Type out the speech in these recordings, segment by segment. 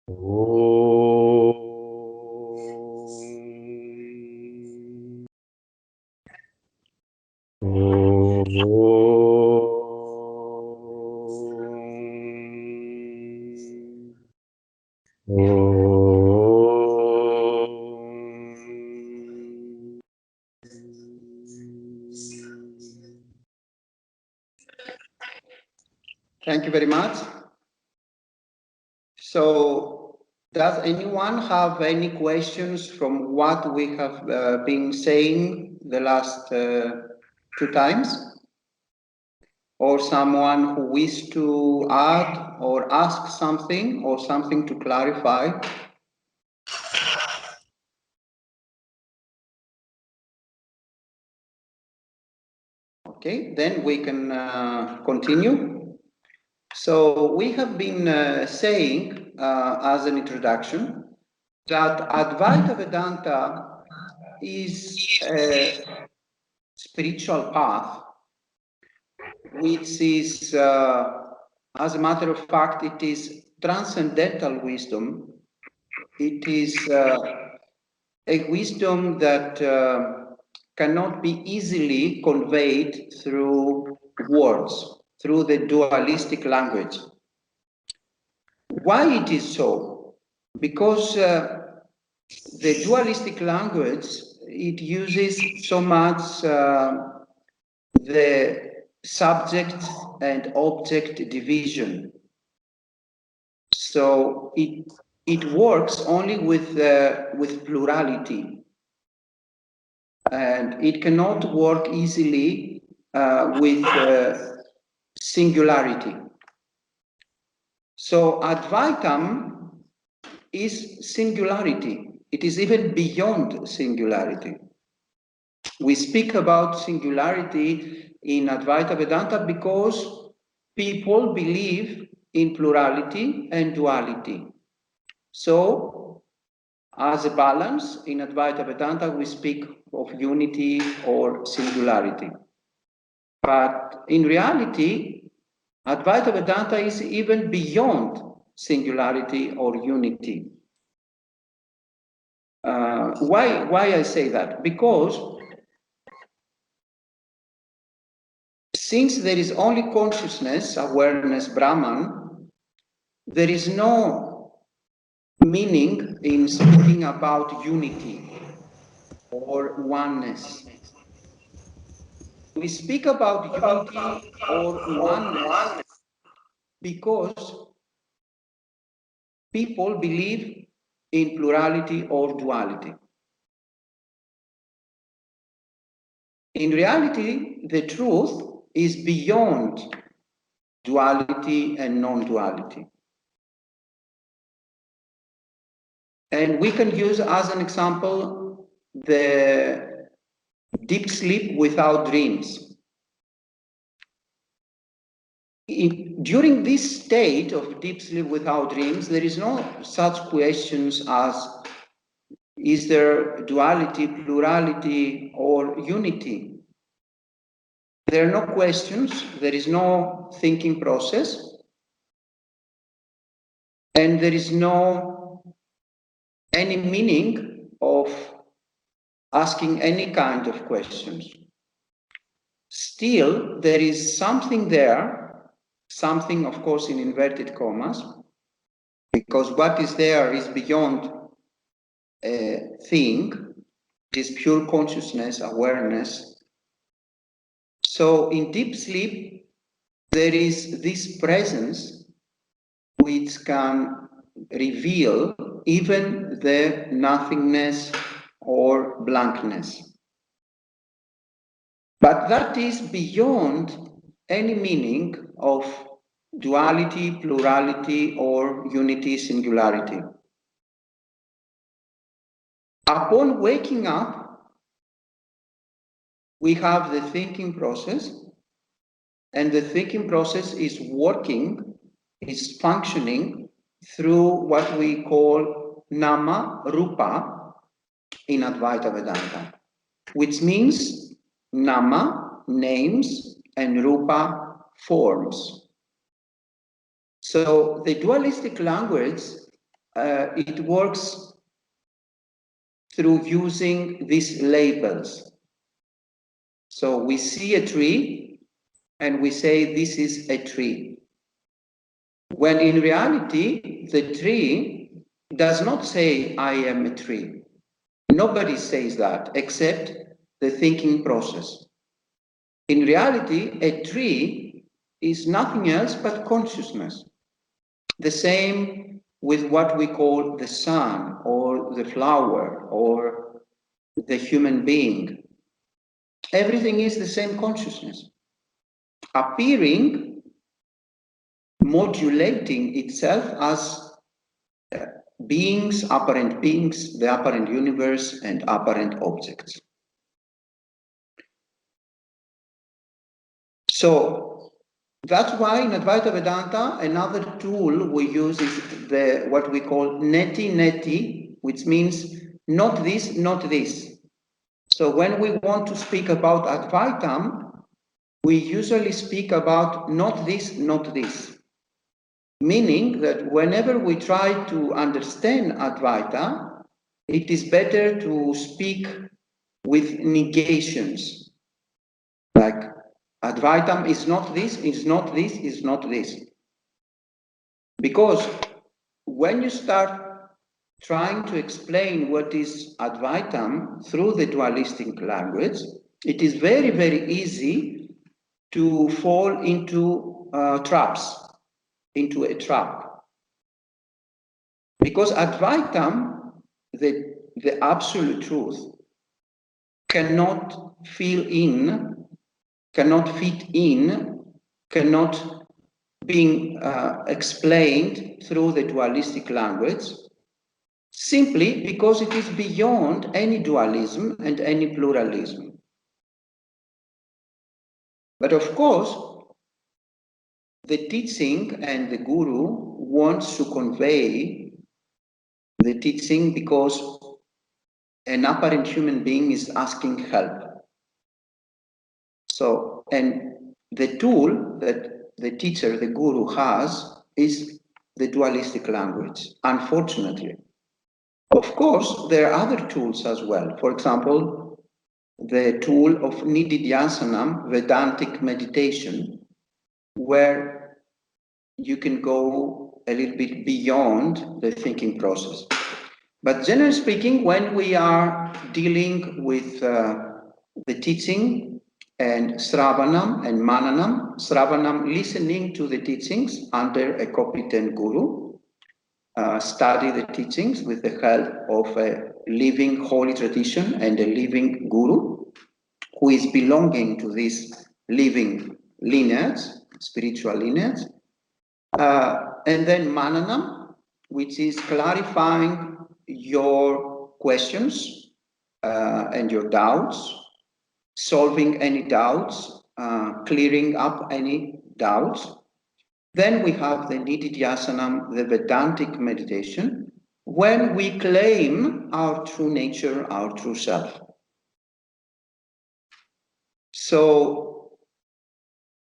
Thank you very much. So, does anyone have any questions from what we have been saying the last 2 times? Or someone who wishes to add or ask something or something to clarify? Okay, then we can continue. So we have been saying as an introduction that Advaita Vedanta is a spiritual path which is, as a matter of fact, it is transcendental wisdom. It is a wisdom that cannot be easily conveyed through words, through the dualistic language. Why it is so? Because the dualistic language, it uses so much the subject and object division. So it works only with plurality, and it cannot work easily with singularity. So Advaitam is singularity. It is even beyond singularity. We speak about singularity in Advaita Vedanta because people believe in plurality and duality. So, as a balance, in Advaita Vedanta, we speak of unity or singularity. But in reality, Advaita Vedanta is even beyond singularity or unity. Why I say that? Because since there is only consciousness, awareness, Brahman, there is no meaning in speaking about unity or oneness. We speak about unity or oneness because people believe in plurality or duality. In reality, the truth is beyond duality and non-duality. And we can use as an example the deep sleep without dreams. During this state of deep sleep without dreams, there is no such questions as is there duality, plurality, or unity? There are no questions, there is no thinking process, and there is no any meaning of asking any kind of questions. Still, there is something there, something, of course, in inverted commas, because what is there is beyond a thing, it is pure consciousness, awareness. So in deep sleep, there is this presence which can reveal even the nothingness or blankness. But that is beyond any meaning of duality, plurality, or unity, singularity. Upon waking up, we have the thinking process, and the thinking process is working, is functioning through what we call nama rupa in Advaita Vedanta, which means nama, names, and rupa, forms. So the dualistic language it works through using these labels. So we see a tree and we say this is a tree. When in reality, the tree does not say I am a tree. Nobody says that except the thinking process. In reality, a tree is nothing else but consciousness. The same with what we call the sun or the flower or the human being. Everything is the same consciousness, appearing, modulating itself as beings, the apparent universe, and apparent objects. So that's why in Advaita Vedanta, another tool we use is what we call neti-neti, which means not this, not this. So when we want to speak about Advaitam, we usually speak about not this, not this. Meaning that whenever we try to understand Advaita, it is better to speak with negations. Like Advaitam is not this, is not this, is not this. Because when you start trying to explain what is Advaitam through the dualistic language, it is very, very easy to fall into traps, into a trap. Because Advaitam, the absolute truth, cannot fit in, cannot being explained through the dualistic language, simply because it is beyond any dualism and any pluralism. But of course, the teaching and the guru wants to convey the teaching because an apparent human being is asking help. So, and the tool that the teacher, the guru has is the dualistic language, unfortunately. Of course, there are other tools as well. For example, the tool of Nididhyasanam, Vedantic meditation, where you can go a little bit beyond the thinking process. But generally speaking, when we are dealing with the teaching and Sravanam and Mananam, Sravanam listening to the teachings under a competent guru, study the teachings with the help of a living holy tradition and a living guru who is belonging to this living lineage, spiritual lineage. And then Mananam, which is clarifying your questions and your doubts, solving any doubts, clearing up any doubts. Then we have the Nididhyasanam, the Vedantic meditation, when we claim our true nature, our true self. So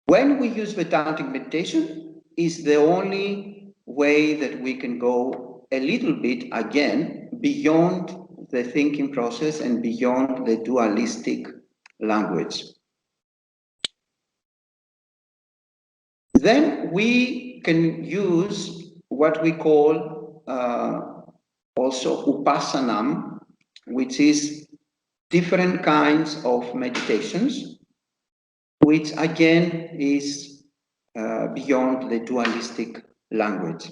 when we use Vedantic meditation, is the only way that we can go a little bit again beyond the thinking process and beyond the dualistic language. Then we can use what we call also Upassanam, which is different kinds of meditations, which again is beyond the dualistic language.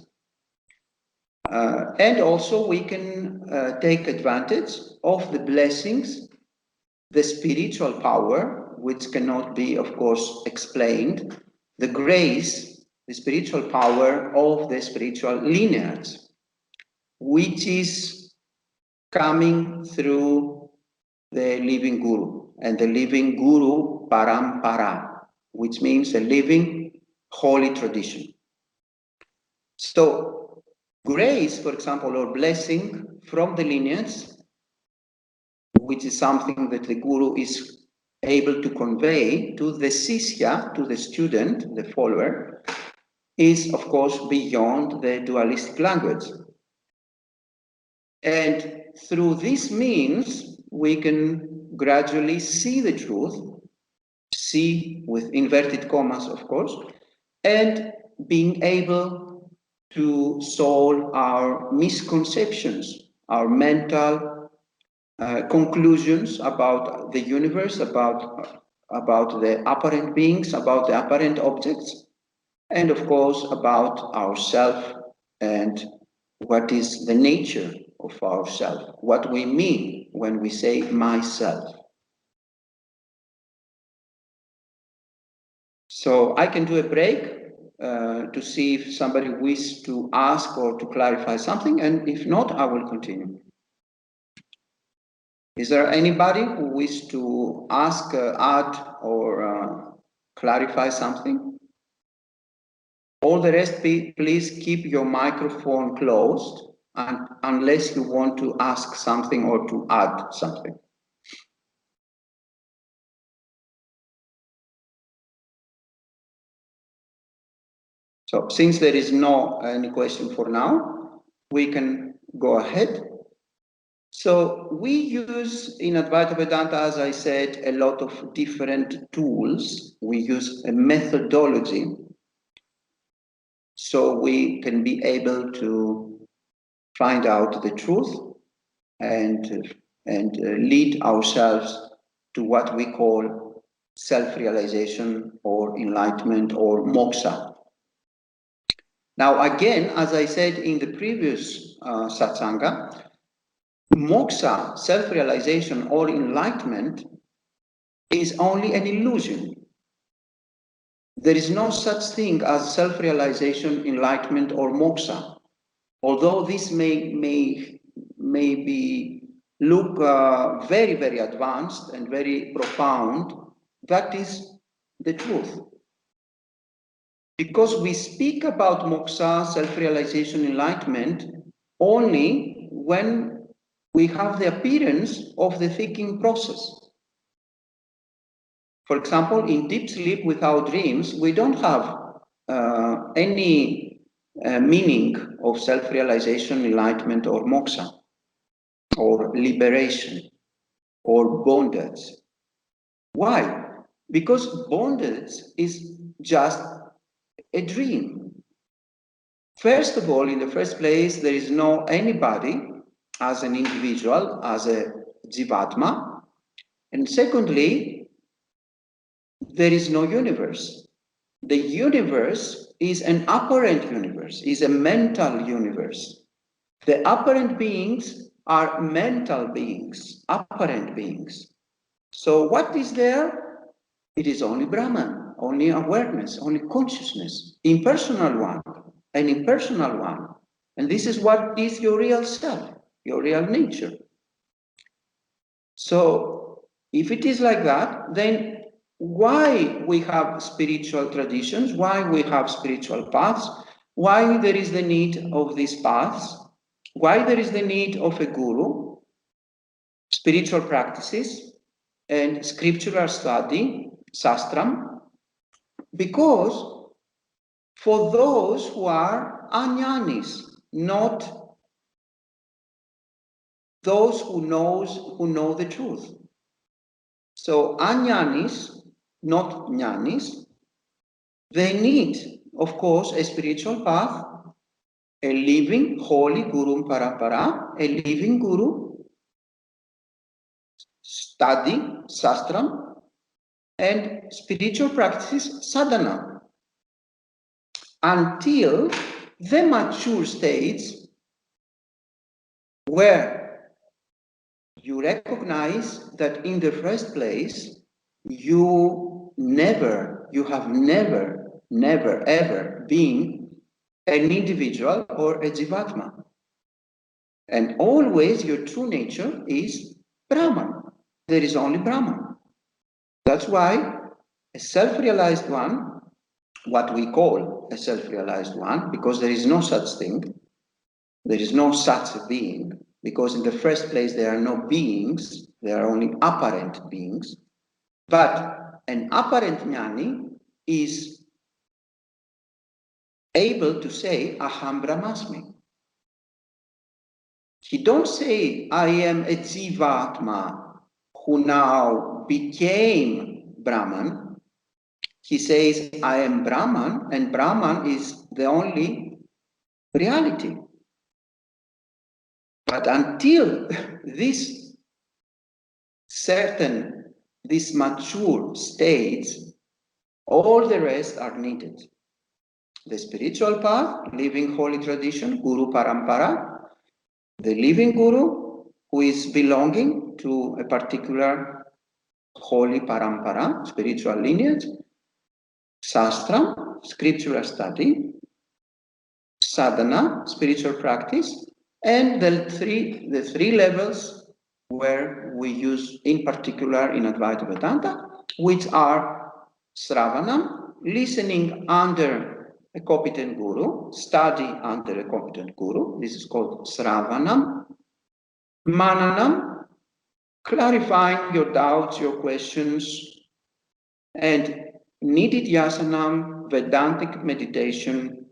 And also we can take advantage of the blessings, the spiritual power, which cannot be, of course, explained, the grace, the spiritual power of the spiritual lineage, which is coming through the living guru, and the living guru parampara, which means a living holy tradition. So grace, for example, or blessing from the lineage, which is something that the guru is able to convey to the sishya, to the student, the follower, is of course beyond the dualistic language. And through this means, we can gradually see the truth, see with inverted commas, of course, and being able to solve our misconceptions, our mental conclusions about the universe, about the apparent beings, about the apparent objects, and of course about ourself and what is the nature of ourself, what we mean when we say myself. So I can do a break to see if somebody wishes to ask or to clarify something, and if not, I will continue. Is there anybody who wishes to ask, add, or clarify something? All the rest, please keep your microphone closed, and unless you want to ask something or to add something. So since there is no any question for now, we can go ahead. So we use in Advaita Vedanta, as I said, a lot of different tools. We use a methodology so we can be able to find out the truth and lead ourselves to what we call self-realization or enlightenment or moksha. Now, again, as I said in the previous Satsanga, moksha, self-realization or enlightenment is only an illusion. There is no such thing as self-realization, enlightenment or moksha. Although this may be look very, very advanced and very profound, that is the truth. Because we speak about moksha, self-realization, enlightenment, only when we have the appearance of the thinking process. For example, in deep sleep without dreams, we don't have any meaning of self-realization, enlightenment, or moksha, or liberation, or bondage. Why? Because bondage is just a dream. First of all, in the first place, there is no anybody as an individual, as a jivatma. And secondly, there is no universe. The universe is an apparent universe, is a mental universe. The apparent beings are mental beings, apparent beings. So what is there? It is only Brahman, only awareness, only consciousness, impersonal one, an impersonal one. And this is what is your real self, your real nature. So if it is like that, then why we have spiritual traditions, why we have spiritual paths, why there is the need of these paths, why there is the need of a guru, spiritual practices, and scriptural study, sastram, because for those who are ajnanis, not those who know the truth. So ajnanis, not jnanis, they need, of course, a spiritual path, a living, holy guru parampara, a living guru, study, sastram, and spiritual practices, sadhana, until the mature states where you recognize that in the first place, you have never, ever been an individual or a jivatma. And always your true nature is Brahman. There is only Brahman. That's why a self-realized one, what we call a self-realized one, because there is no such thing, there is no such a being, because in the first place there are no beings, there are only apparent beings. But an apparent jnani is able to say aham brahmasmi. He don't say, I am a Jivatma who now became Brahman. He says, I am Brahman, and Brahman is the only reality. But until this mature states, all the rest are needed. The spiritual path, living holy tradition, Guru Parampara, the living Guru who is belonging to a particular holy Parampara, spiritual lineage, Shastra, scriptural study, sadhana, spiritual practice, and the three levels where we use in particular in Advaita Vedanta, which are Sravanam, listening under a competent guru, study under a competent guru, this is called Sravanam, Mananam, clarifying your doubts, your questions, and Nididhyasanam, Vedantic meditation,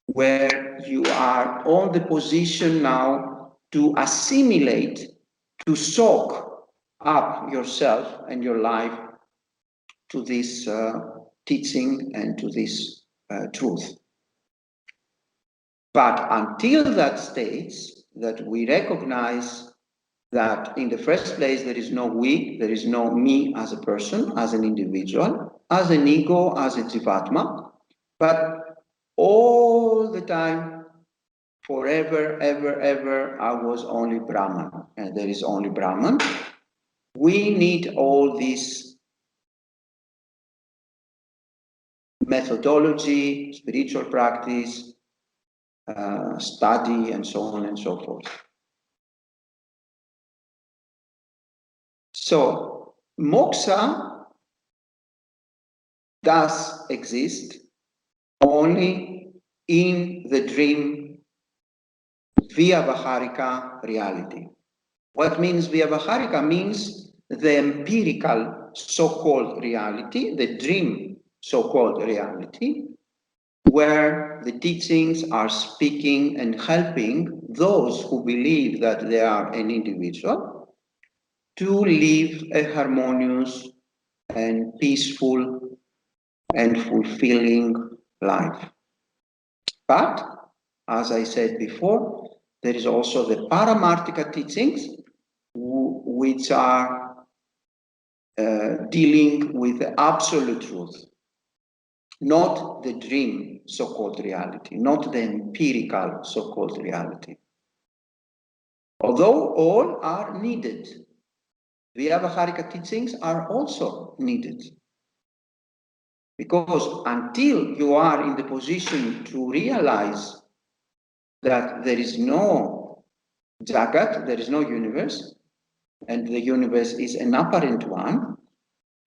where you are on the position now to assimilate, to soak up yourself and your life to this teaching and to this truth. But until that stage, that we recognize that in the first place there is no we, there is no me as a person, as an individual, as an ego, as a jivatma, but all the time, forever, ever, ever, I was only Brahman, and there is only Brahman. We need all this methodology, spiritual practice, study, and so on and so forth. So, moksha does exist only in the dream Vyavaharika reality. What means Vyavaharika? Means the empirical so-called reality, the dream so-called reality, where the teachings are speaking and helping those who believe that they are an individual to live a harmonious and peaceful and fulfilling life. But, as I said before, there is also the Paramartika teachings, which are dealing with the absolute truth, not the dream so-called reality, not the empirical so-called reality. Although all are needed, Vyavaharika teachings are also needed. Because until you are in the position to realize that there is no Jagat, there is no universe, and the universe is an apparent one,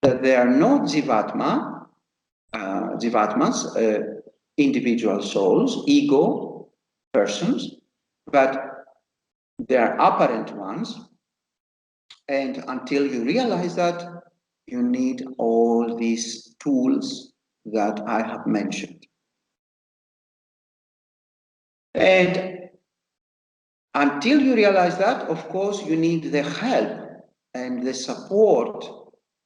that there are no Jivatmas, individual souls, ego, persons, but they are apparent ones. And until you realize that, you need all these tools that I have mentioned. And until you realize that, of course, you need the help and the support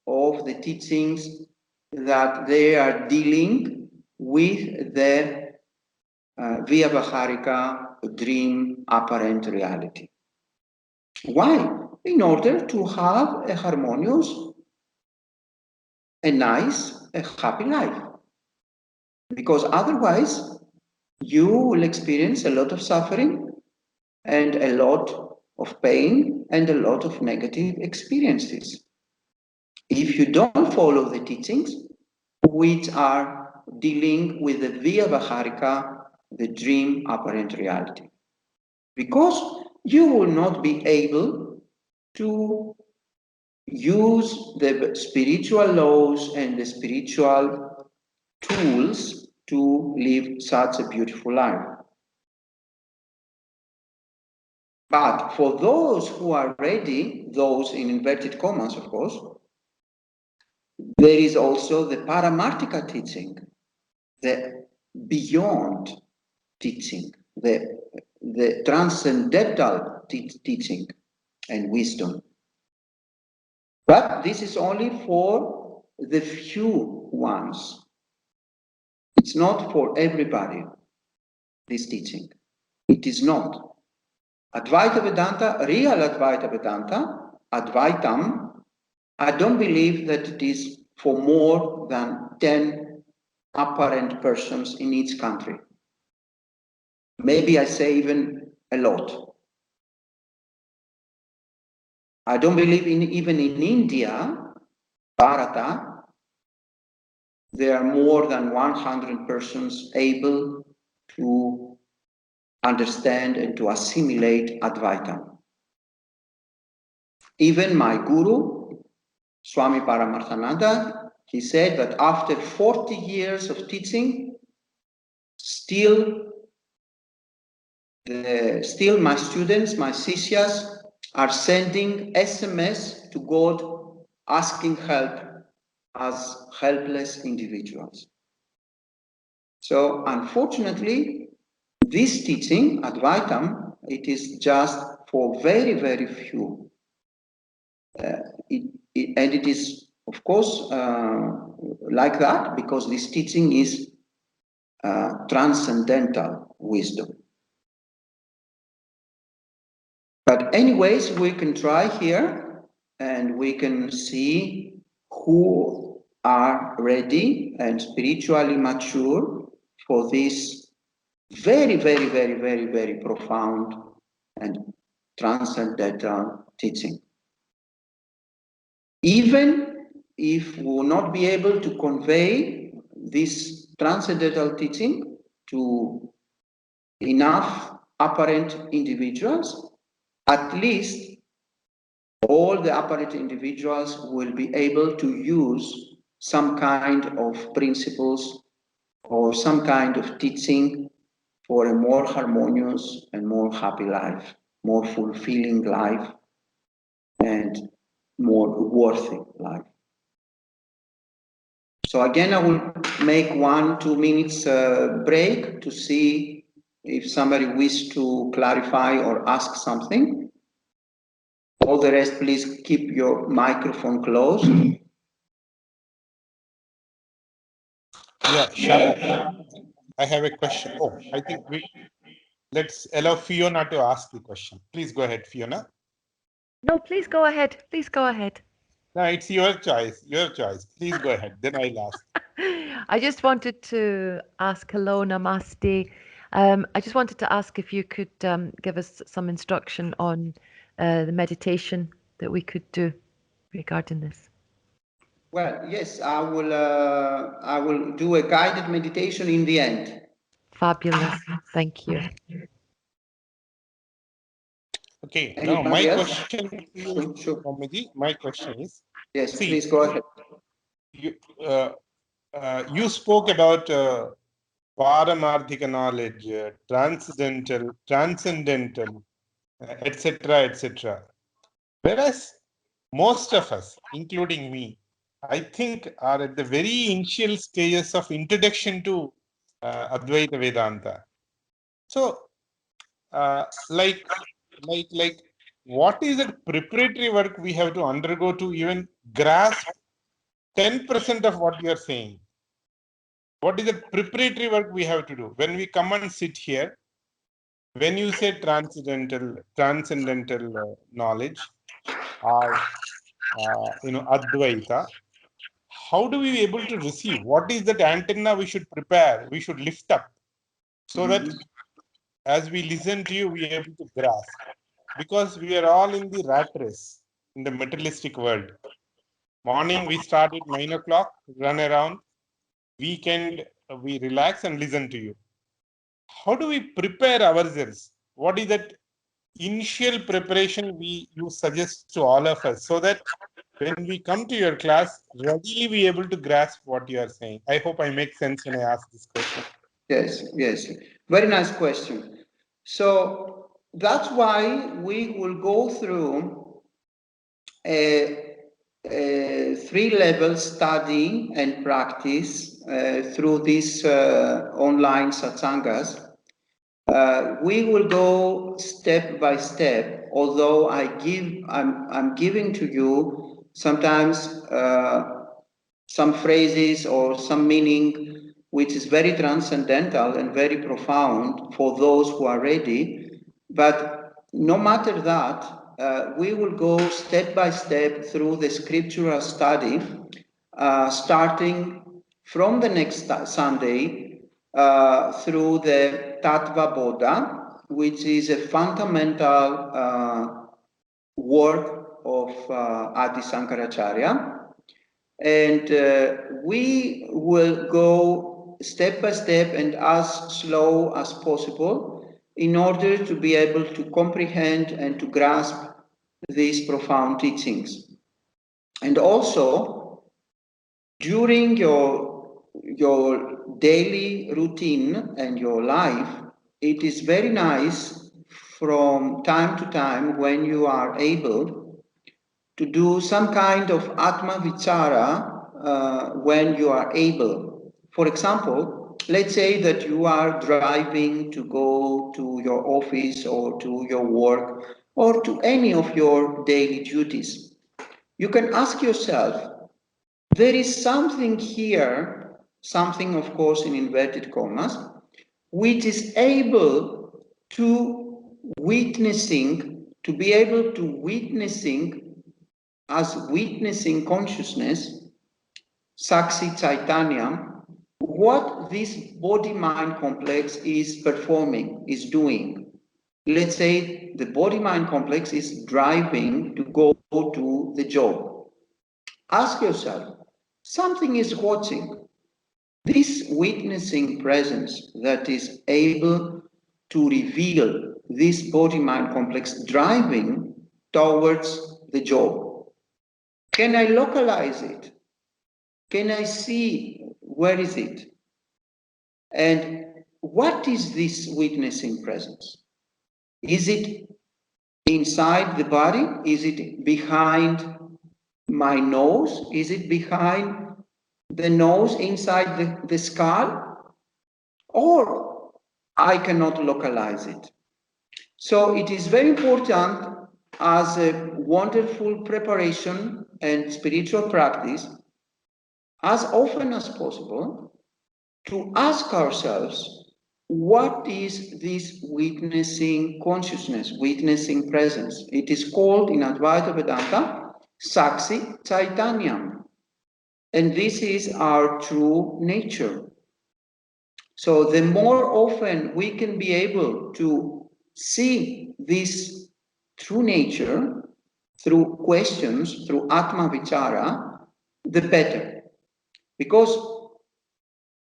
of the teachings that they are dealing with the Vyavaharika dream apparent reality. Why? In order to have a harmonious, a nice, a happy life. Because otherwise, you will experience a lot of suffering and a lot of pain and a lot of negative experiences. If you don't follow the teachings, which are dealing with the Vyavaharika, the dream apparent reality. Because you will not be able to use the spiritual laws and the spiritual tools to live such a beautiful life. But for those who are ready, those in inverted commas, of course, there is also the Paramartika teaching, the beyond teaching, the transcendental teaching and wisdom. But this is only for the few ones. It's not for everybody, this teaching. It is not. Advaita Vedanta, real Advaita Vedanta, Advaitam, I don't believe that it is for more than 10 apparent persons in each country. Maybe I say even a lot. I don't believe even in India, Bharata, there are more than 100 persons able to understand and to assimilate Advaita. Even my guru, Swami Paramarthananda, he said that after 40 years of teaching, still my students, my Sishyas, are sending SMS to God asking help as helpless individuals. So unfortunately, this teaching, Advaitam, it is just for very, very few. And it is, of course, like that because this teaching is transcendental wisdom. But anyways, we can try here and we can see who are ready and spiritually mature for this very, very, very, very, very profound and transcendental teaching. Even if we will not be able to convey this transcendental teaching to enough apparent individuals, at least all the apparent individuals will be able to use some kind of principles or some kind of teaching for a more harmonious and more happy life, more fulfilling life, and more worthy life. So again, I will make 1-2 minutes break to see if somebody wishes to clarify or ask something. All the rest, please keep your microphone closed. Yeah, Shama, I have a question. Oh, I think let's allow Fiona to ask the question. Please go ahead, Fiona. No, please go ahead. Please go ahead. No, it's your choice. Your choice. Please go ahead. Then I'll ask. I just wanted to ask, hello, namaste. I just wanted to ask if you could give us some instruction on the meditation that we could do regarding this. Well, yes, I will do a guided meditation in the end. Fabulous. Thank you. Okay. Anybody Now my else? question is, Sure. Swamiji, my question is, Yes, see, please go ahead. You spoke about Paramarthika knowledge, transcendental, etc., etc. Whereas most of us, including me, I think are at the very initial stages of introduction to Advaita Vedanta. So, like, what is the preparatory work we have to undergo to even grasp 10% of what you are saying? What is the preparatory work we have to do when we come and sit here? When you say transcendental knowledge, or Advaita, how do we be able to receive? What is that antenna we should prepare? We should lift up so that as we listen to you, we are able to grasp. Because we are all in the rat race in the materialistic world. Morning we start at 9 o'clock, run around. Weekend we relax and listen to you. How do we prepare ourselves? What is that initial preparation you suggest to all of us so that when we come to your class, readily be able to grasp what you are saying? I hope I make sense when I ask this question. Yes, yes. Very nice question. So that's why we will go through a 3-level study and practice through these online satsangas. We will go step by step, although I'm giving to you sometimes some phrases or some meaning which is very transcendental and very profound for those who are ready. But no matter that, we will go step by step through the scriptural study, starting from the next Sunday through the Tattva Bodha, which is a fundamental work of Adi Sankaracharya. And we will go step by step and as slow as possible in order to be able to comprehend and to grasp these profound teachings. And also, during your daily routine and your life, it is very nice from time to time when you are able to do some kind of Atma Vichara when you are able. For example, let's say that you are driving to go to your office or to your work or to any of your daily duties. You can ask yourself, there is something here, something of course in inverted commas, which is able to be able to witnessing as witnessing consciousness, Satchitananda, what this body-mind complex is performing, is doing. Let's say the body-mind complex is driving to go to the job. Ask yourself, something is watching. This witnessing presence that is able to reveal this body-mind complex driving towards the job. Can I localize it? Can I see where is it? And what is this witnessing presence? Is it inside the body? Is it behind my nose? Is it behind the nose, inside the skull? Or I cannot localize it. So it is very important as a wonderful preparation and spiritual practice, as often as possible, to ask ourselves, what is this witnessing consciousness, witnessing presence? It is called in Advaita Vedanta, Saksi Chaitanya. And this is our true nature. So the more often we can be able to see this true nature through questions, through Atma Vichara, the better. Because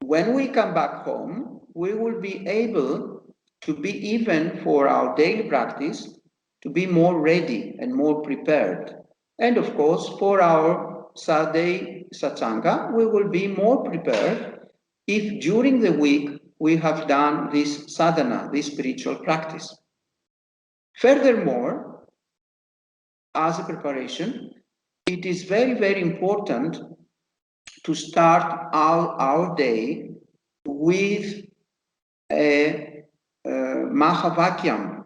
when we come back home, we will be able to be, even for our daily practice, to be more ready and more prepared. And of course, for our Saturday Satsanga, we will be more prepared if during the week we have done this sadhana, this spiritual practice. Furthermore, as a preparation, it is very, very important to start our day with a Mahavakyam.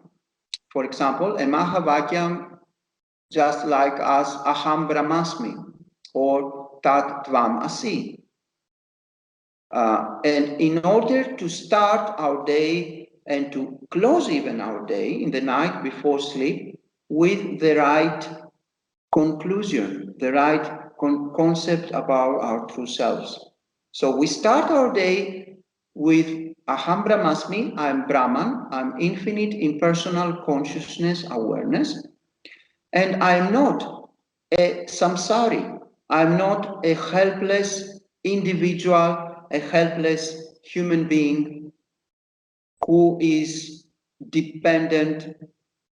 For example, a Mahavakyam just like as Aham Brahmasmi or Tat Tvam Asi. And in order to start our day and to close even our day in the night before sleep with the right conclusion, the right concept about our true selves. So we start our day with Aham Brahmasmi, I'm Brahman, I'm infinite impersonal consciousness awareness, and I'm not a samsari, I'm not a helpless individual, a helpless human being who is dependent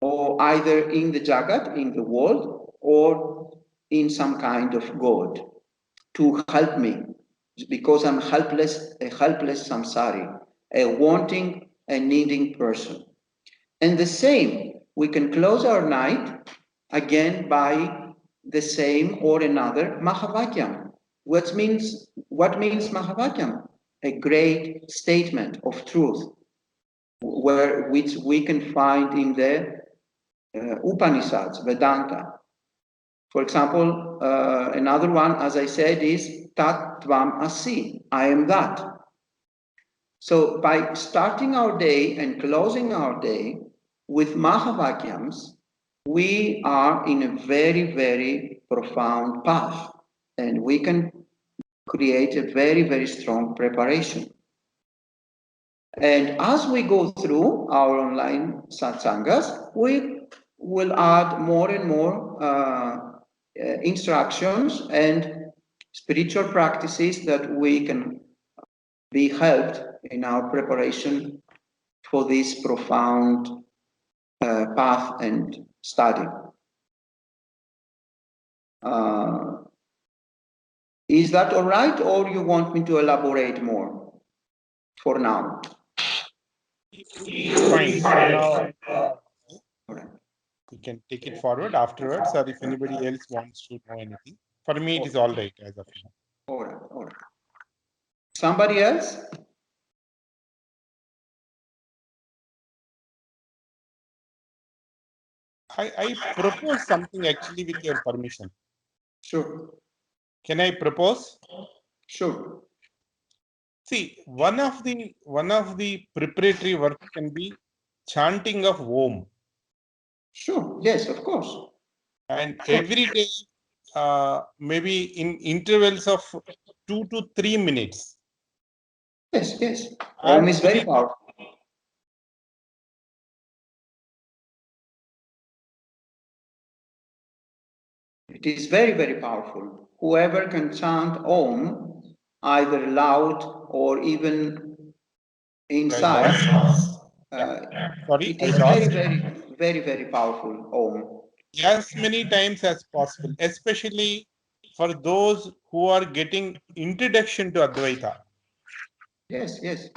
or either in the Jagat, in the world, or in some kind of God to help me, because I'm helpless, a helpless samsari, a wanting and needing person. And the same, we can close our night again by the same or another Mahavakyam. What means Mahavakyam? A great statement of truth. which we can find in the Upanishads, Vedanta. For example, another one, as I said, is Tat Tvam Asi, I am that. So by starting our day and closing our day with Mahavakyams, we are in a very, very profound path, and we can create a very, very strong preparation. And as we go through our online satsangas, we will add more and more instructions and spiritual practices that we can be helped in our preparation for this profound path and study. Is that all right, or you want me to elaborate more for now? Fine. For now, All right. you can take it forward afterwards, or if anybody else wants to know anything. For me, it is all right as of now. All right, all right. Somebody else? I propose something actually with your permission. Sure. Can I propose? Sure. See, one of the preparatory work can be chanting of Om. Sure. Yes, of course. And every day, maybe in intervals of 2 to 3 minutes. Yes, yes. Om is very powerful. It is very, very powerful. Whoever can chant Om, either loud or even inside, Sorry, it I is lost. very, very powerful Om. As many times as possible, especially for those who are getting introduction to Advaita. Yes, yes.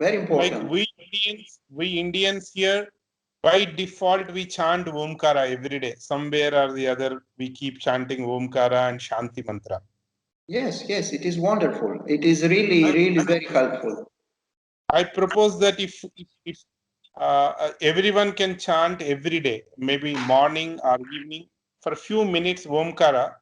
Very Like important. we Indians here, by default, we chant Omkara every day. Somewhere or the other, we keep chanting Omkara and Shanti Mantra. Yes, yes, it is wonderful. It is really, really very helpful. I propose that if everyone can chant every day, maybe morning or evening, for a few minutes Omkara,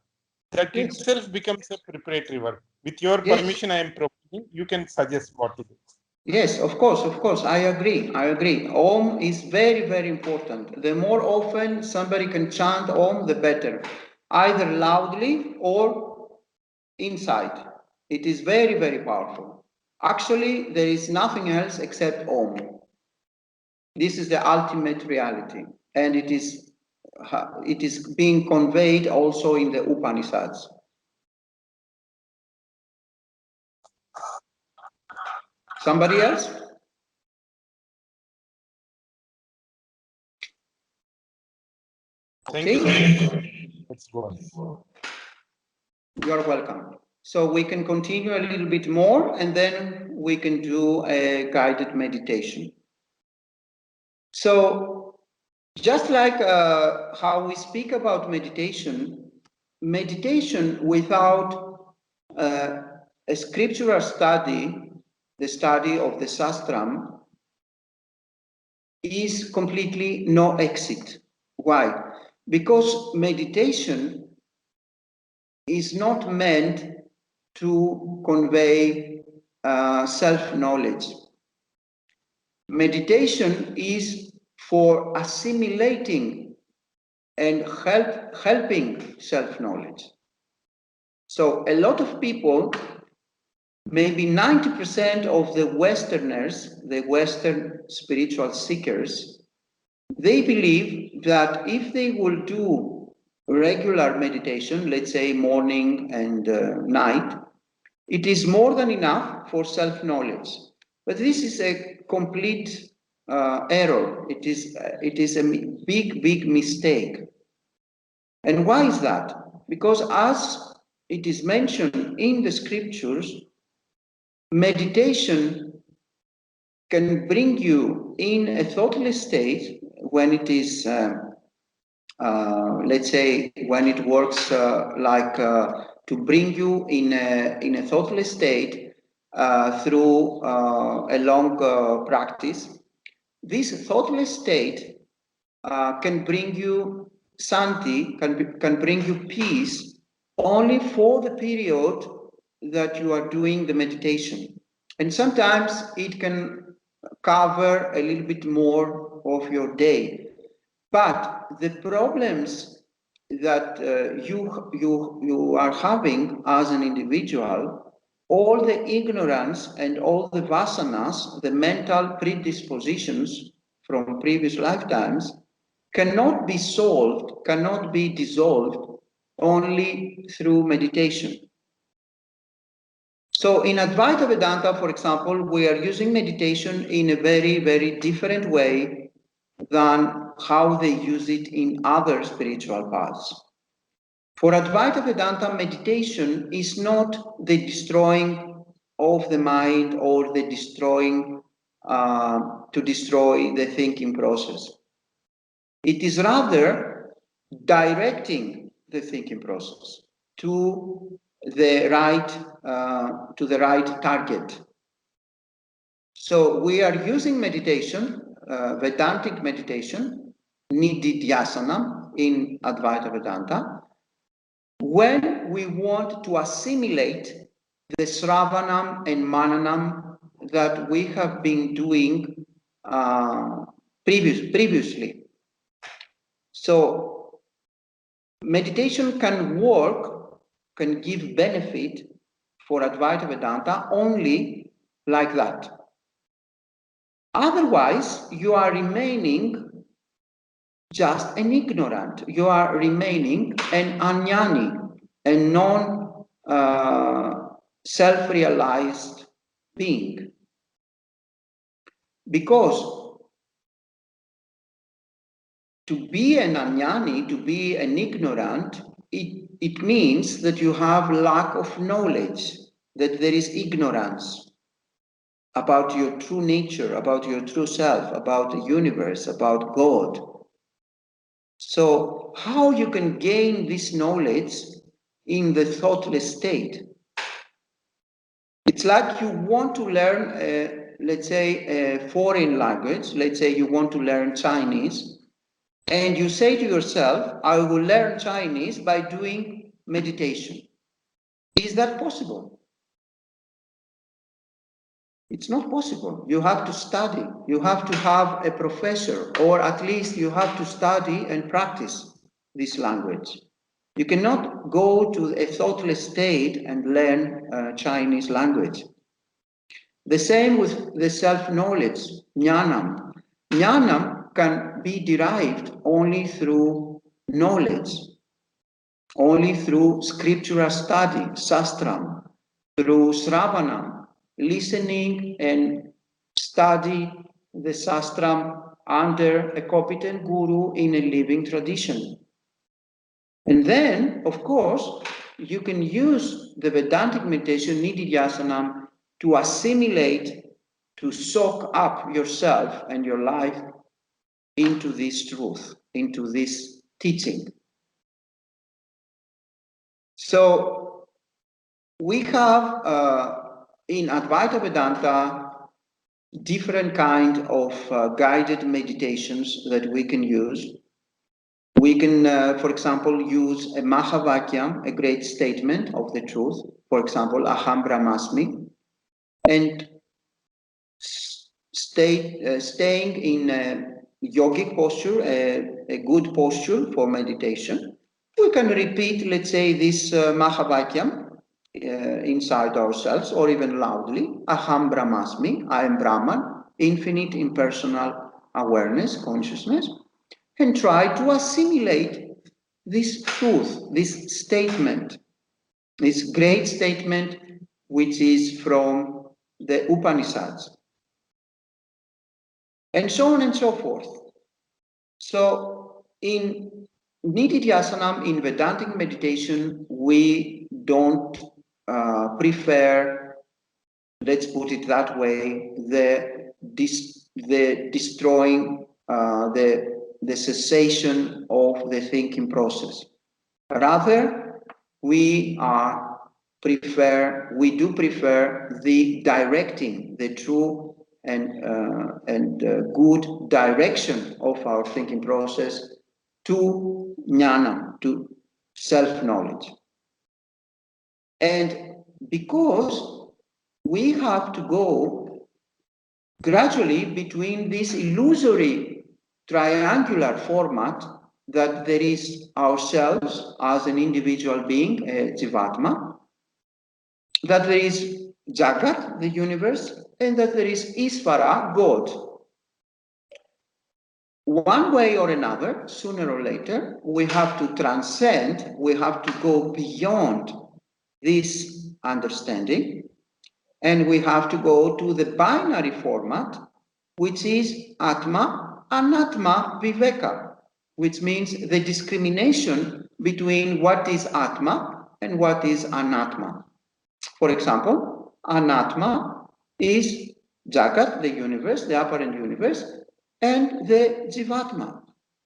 that Yes. itself becomes a preparatory work. With your Yes. permission, I am proposing, you can suggest what to do. Yes, of course, I agree. Om is very, very important. The more often somebody can chant Om, the better, either loudly or inside. It is very, very powerful. Actually, there is nothing else except Om. This is the ultimate reality, and it is being conveyed also in the Upanishads. Somebody else? Thank Okay. you. Let's go on. You're welcome. So we can continue a little bit more, and then we can do a guided meditation. So just like how we speak about meditation, meditation without a scriptural study, the study of the Sastram, is completely no exit. Why? Because meditation is not meant to convey self-knowledge. Meditation is for assimilating and helping self-knowledge. So a lot of people, maybe 90% of the Westerners, the Western spiritual seekers, they believe that if they will do regular meditation, let's say morning and night, it is more than enough for self-knowledge. But this is a complete error. It is a big mistake. And why is that? Because as it is mentioned in the scriptures, meditation can bring you in a thoughtless state when it is, let's say, when it works to bring you in a thoughtless state through a long practice. this thoughtless state can bring you santi, can bring you peace only for the period that you are doing the meditation. And sometimes it can cover a little bit more of your day. But the problems that you are having as an individual, all the ignorance and all the vasanas, the mental predispositions from previous lifetimes, cannot be solved, cannot be dissolved only through meditation. So in Advaita Vedanta, for example, we are using meditation in a very, very different way than how they use it in other spiritual paths. For Advaita Vedanta, meditation is not the destroying of the mind or the destroying to destroy the thinking process. It is rather directing the thinking process to the right target. So we are using meditation, Vedantic meditation, Nididhyasana in Advaita Vedanta, when we want to assimilate the Sravanam and Mananam that we have been doing previously. So meditation can work, can give benefit for Advaita Vedanta only like that. Otherwise, you are remaining just an ignorant. You are remaining an ajnani, a non-self-realized being. Because to be an ajnani, to be an ignorant, it means that you have lack of knowledge, that there is ignorance about your true nature, about your true self, about the universe, about God. So how you can gain this knowledge in the thoughtless state? It's like you want to learn, let's say, a foreign language. Let's say you want to learn Chinese, and you say to yourself, I will learn Chinese by doing meditation. Is that possible? It's not possible. You have to study. You have to have a professor, or at least you have to study and practice this language. You cannot go to a thoughtless state and learn Chinese language. The same with the self-knowledge, jnanam. Jnanam can be derived only through knowledge, only through scriptural study, sastram, through sravanam, listening and study the sastram under a competent guru in a living tradition. And then, of course, you can use the Vedantic meditation, Nididhyasanam, to assimilate, to soak up yourself and your life into this truth, into this teaching. So we have in Advaita Vedanta different kind of guided meditations that we can use. We can, for example, use a Mahavakyam, a great statement of the truth, for example, Aham Brahmasmi, and staying in a yogic posture, a good posture for meditation. We can repeat, let's say, this Mahavakyam inside ourselves, or even loudly, Aham Brahmasmi, I am Brahman, infinite impersonal awareness, consciousness, and try to assimilate this truth, this statement, this great statement, which is from the Upanishads, and so on and so forth. So in Nididhyasanam, in Vedantic meditation, we don't prefer, let's put it that way, the destroying, the cessation of the thinking process. Rather, we do prefer the directing, the true and good direction of our thinking process to jnana, to self-knowledge. And because we have to go gradually between this illusory triangular format that there is ourselves as an individual being, a Jivatma, that there is Jagat, the universe, and that there is Isvara, God. One way or another, sooner or later, we have to transcend, we have to go beyond this understanding, and we have to go to the binary format, which is Atma, Anatma, Viveka, which means the discrimination between what is Atma and what is Anatma. For example, Anatma is Jagat, the universe, the apparent universe, and the Jivatma,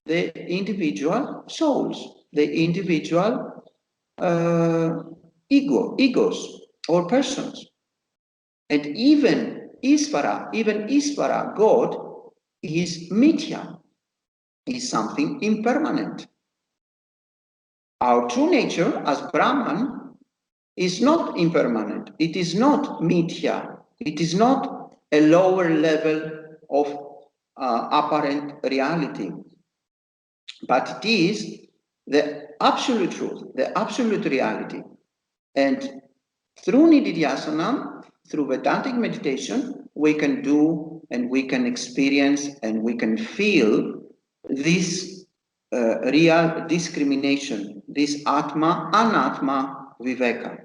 the individual souls, the individual egos or persons. And even Isvara, God, is mithya, is something impermanent. Our true nature as Brahman is not impermanent. It is not mithya. It is not a lower level of apparent reality. But it is the absolute truth, the absolute reality. And through Nididhyasanam, through Vedantic meditation, we can do and we can experience and we can feel this real discrimination, this Atma, Anatma, Viveka,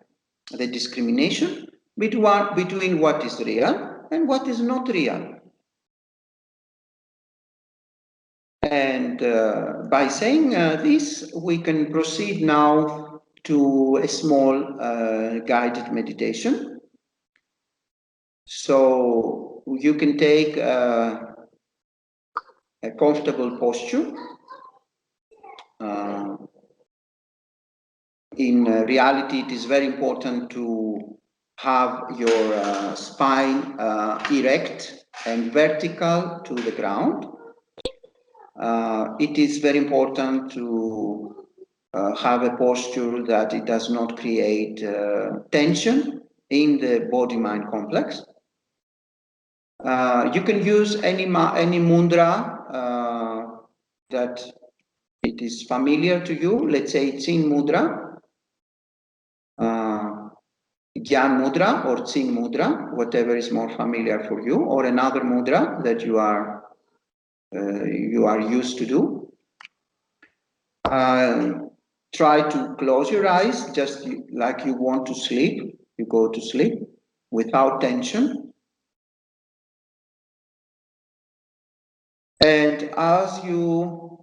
the discrimination between what is real and what is not real. And by saying this, we can proceed now to a small guided meditation. So you can take a comfortable posture. In reality, it is very important to have your spine erect and vertical to the ground. It is very important to have a posture that it does not create tension in the body-mind complex. You can use any mudra that it is familiar to you. Let's say Chin Mudra, Gyan Mudra or Chin Mudra, whatever is more familiar for you, or another mudra that you are used to do. Try to close your eyes just like you want to sleep. You go to sleep without tension. And as you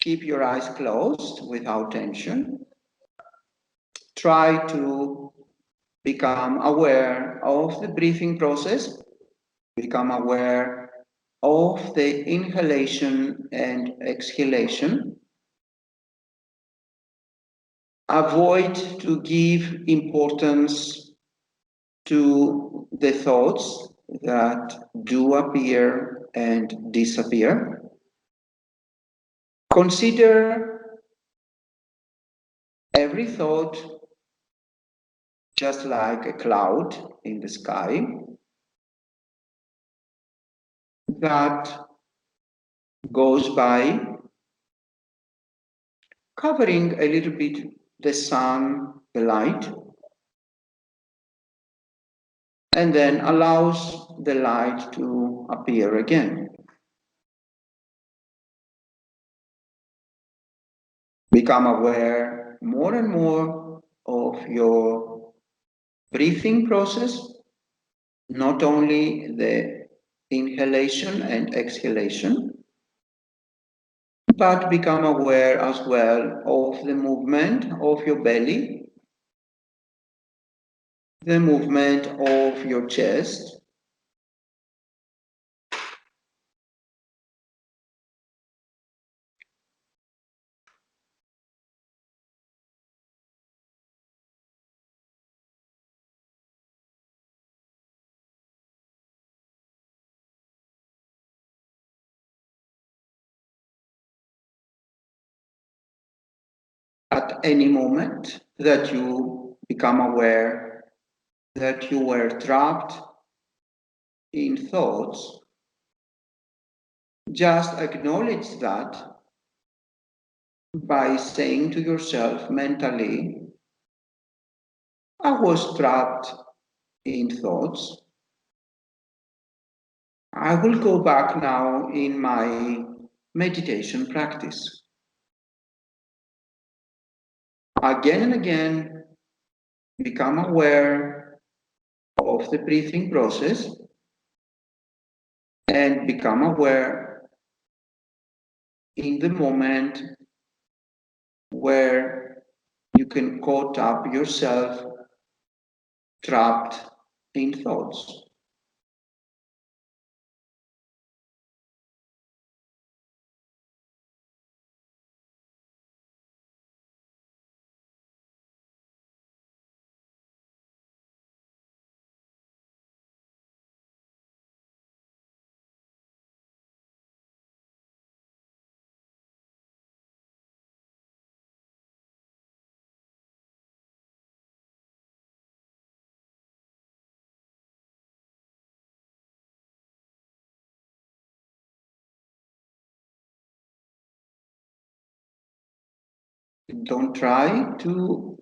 keep your eyes closed without tension, try to become aware of the breathing process, become aware of the inhalation and exhalation. Avoid to give importance to the thoughts that do appear and disappear. Consider every thought just like a cloud in the sky that goes by, covering a little bit the sun, the light, and then allows the light to appear again. Become aware more and more of your breathing process, not only the inhalation and exhalation, but become aware as well of the movement of your belly, the movement of your chest, at any moment that you become aware that you were trapped in thoughts, just acknowledge that by saying to yourself mentally, I was trapped in thoughts. I will go back now in my meditation practice. Again and again, become aware of the breathing process and become aware in the moment where you can caught up yourself trapped in thoughts. Don't try to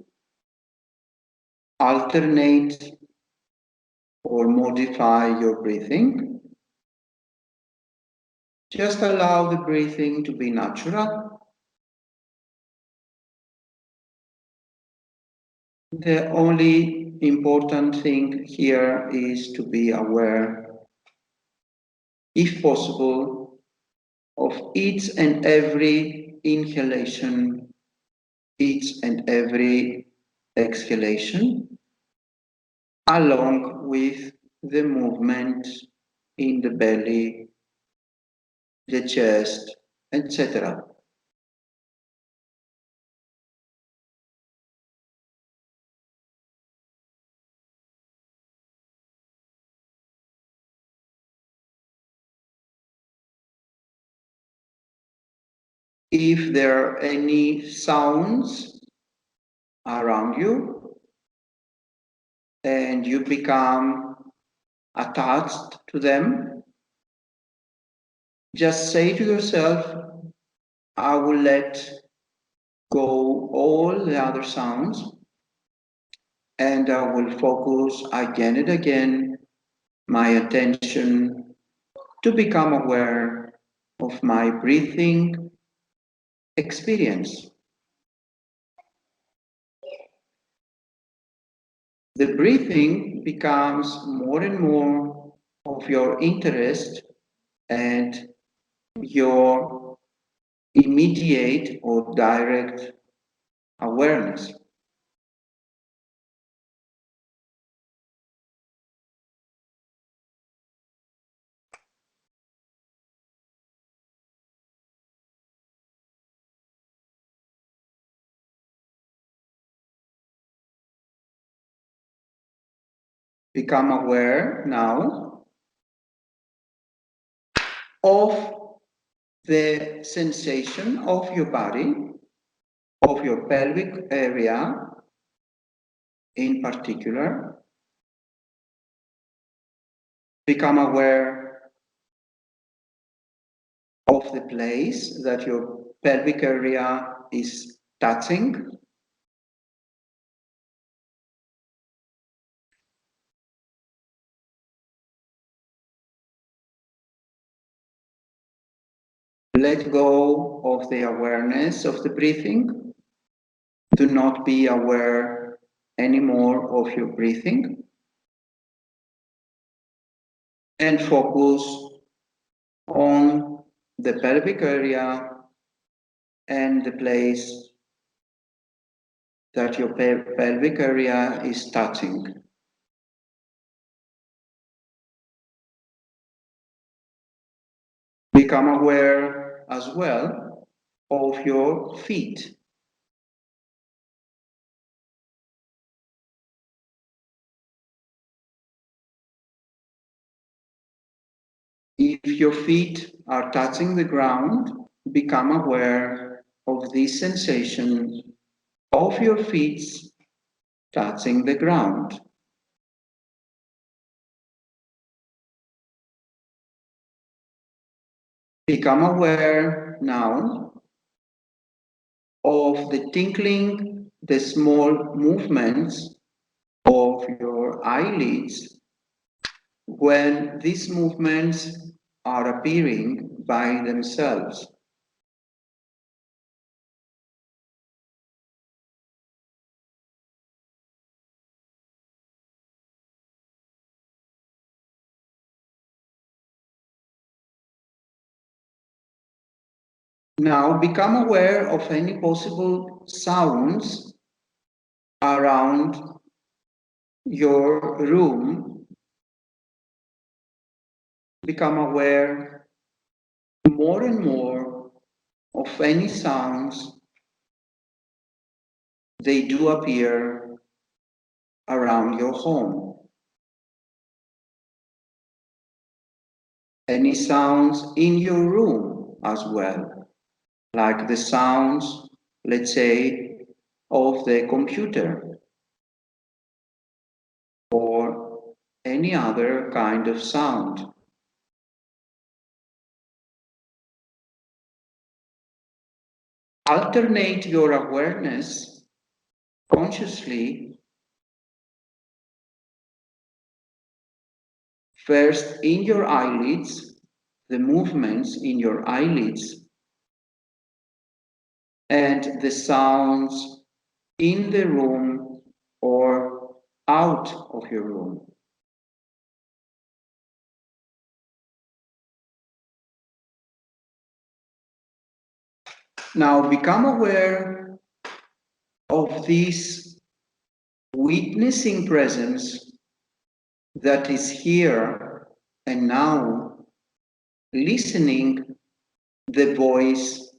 alternate or modify your breathing. Just allow the breathing to be natural. The only important thing here is to be aware, if possible, of each and every inhalation, each and every exhalation, along with the movement in the belly, the chest, etc. If there are any sounds around you and you become attached to them, just say to yourself, I will let go all the other sounds and I will focus again and again my attention to become aware of my breathing experience. The breathing becomes more and more of your interest and your immediate or direct awareness. Become aware now of the sensation of your body, of your pelvic area in particular. Become aware of the place that your pelvic area is touching. Let go of the awareness of the breathing. Do not be aware anymore of your breathing. And focus on the pelvic area and the place that your pelvic area is touching. Become aware as well of your feet. If your feet are touching the ground, become aware of this sensation of your feet touching the ground. Become aware now of the tinkling, the small movements of your eyelids when these movements are appearing by themselves. Now become aware of any possible sounds around your room. Become aware more and more of any sounds they do appear around your home. Any sounds in your room as well, like the sounds, let's say, of the computer or any other kind of sound. Alternate your awareness consciously first in your eyelids, the movements in your eyelids, and the sounds in the room or out of your room. Now become aware of this witnessing presence that is here and now, listening the voice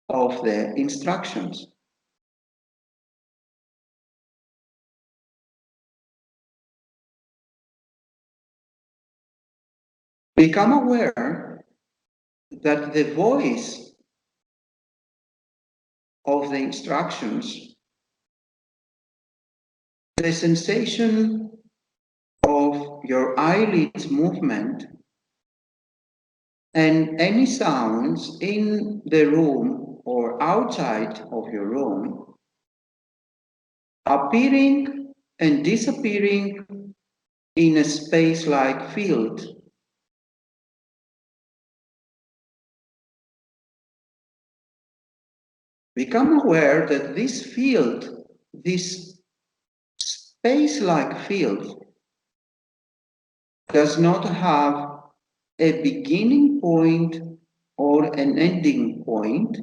of the instructions. Become aware that the voice of the instructions, the sensation of your eyelids movement, and any sounds in the room or outside of your room appearing and disappearing in a space-like field. Become aware that this field, this space-like field, does not have a beginning point or an ending point.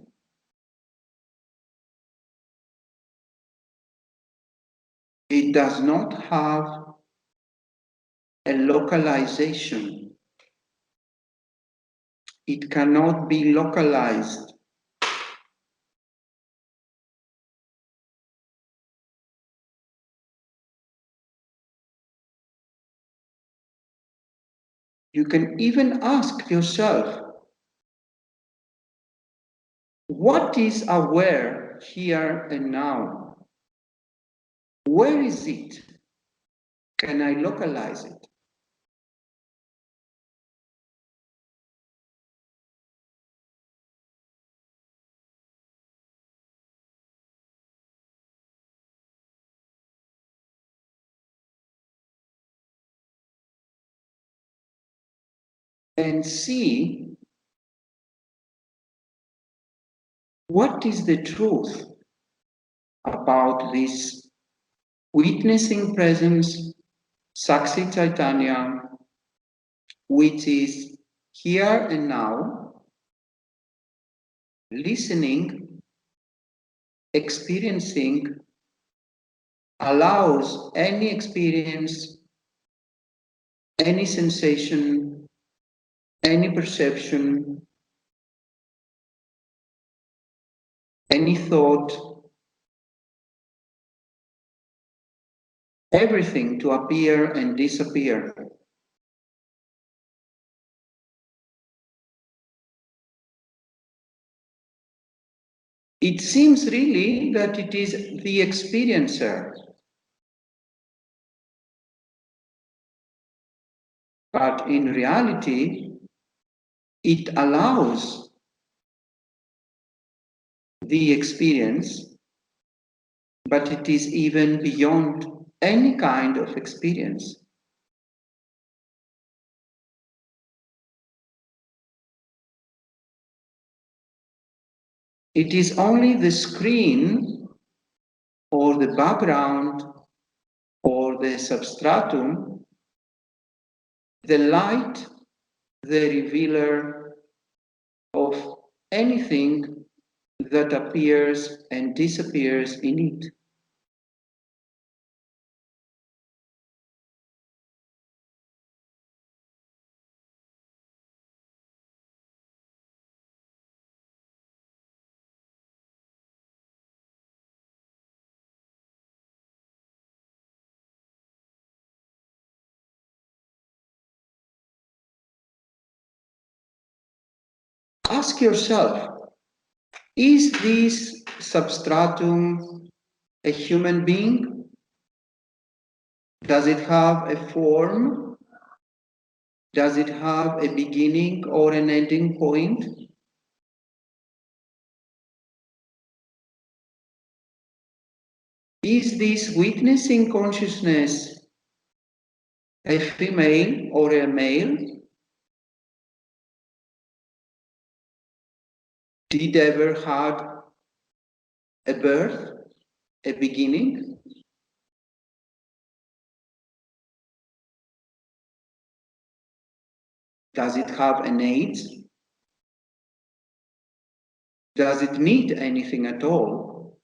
It does not have a localization. It cannot be localized. You can even ask yourself, what is aware here and now? Where is it? Can I localize it? And see what is the truth about this witnessing presence, Saksi Chaitanya, which is here and now, listening, experiencing, allows any experience, any sensation, any perception, any thought, everything to appear and disappear. it seems really that it is the experiencer. But in reality, it allows the experience, but it is even beyond any kind of experience. It is only the screen or the background or the substratum, the light, the revealer of anything that appears and disappears in it. Ask yourself, is this substratum a human being? Does it have a form? Does it have a beginning or an ending point? Is this witnessing consciousness a female or a male? Did ever had a birth, a beginning? Does it have an age? Does it need anything at all?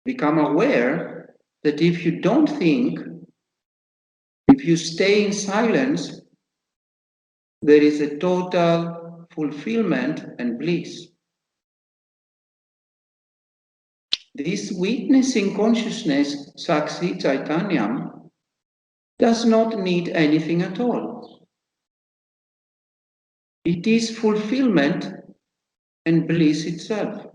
Become aware that if you don't think, if you stay in silence, there is a total fulfillment and bliss. This witnessing consciousness, Satchitananda, does not need anything at all. It is fulfillment and bliss itself.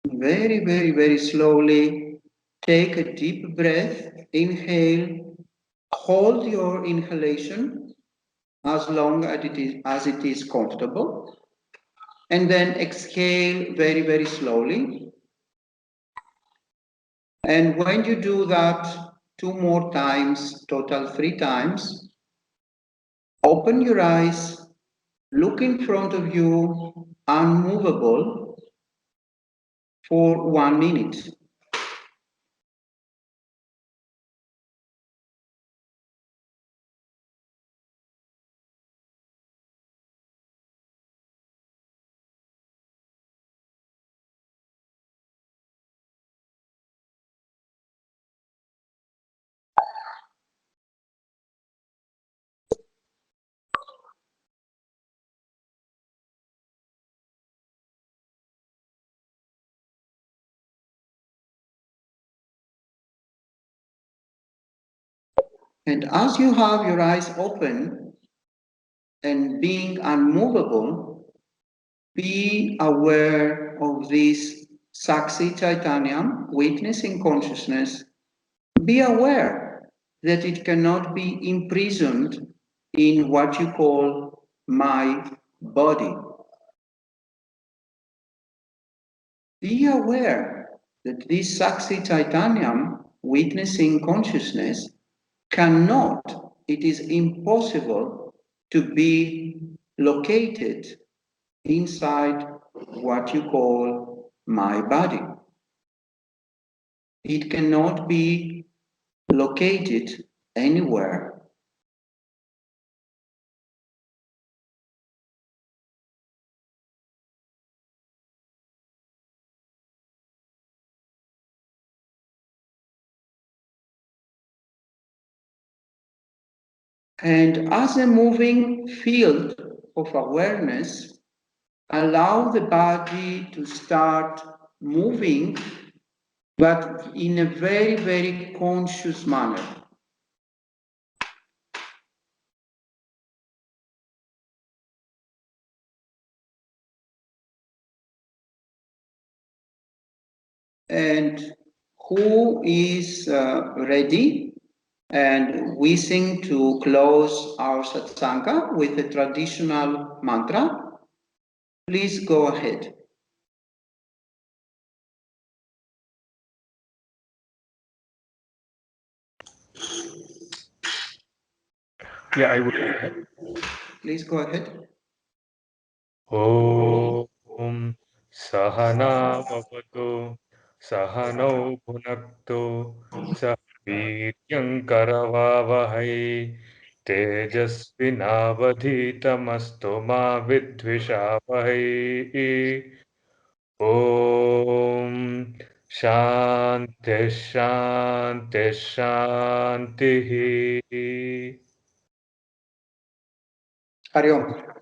Very, very, very slowly, take a deep breath, inhale, hold your inhalation as long as it is comfortable, and then exhale very, very slowly. And when you do that 2 more times, total 3 times, open your eyes, look in front of you, unmovable, for 1 minute. And as you have your eyes open and being unmovable, be aware of this Satchitananda, witnessing consciousness. Be aware that it cannot be imprisoned in what you call my body. Be aware that this Satchitananda, witnessing consciousness, cannot, it is impossible to be located inside what you call my body. It cannot be located anywhere. And as a moving field of awareness, allow the body to start moving, but in a very, very conscious manner. And who is ready and wishing to close our satsanga with a traditional mantra, please go ahead. Yeah, I would. Please go ahead. Om Sahana Bhavatu Sahanau Bhunaktu Sah Viryankaravavahai Tejasvinavadhitamastu ma vidvishavahai. Om Shanti Shanti Shanti. Hari Om.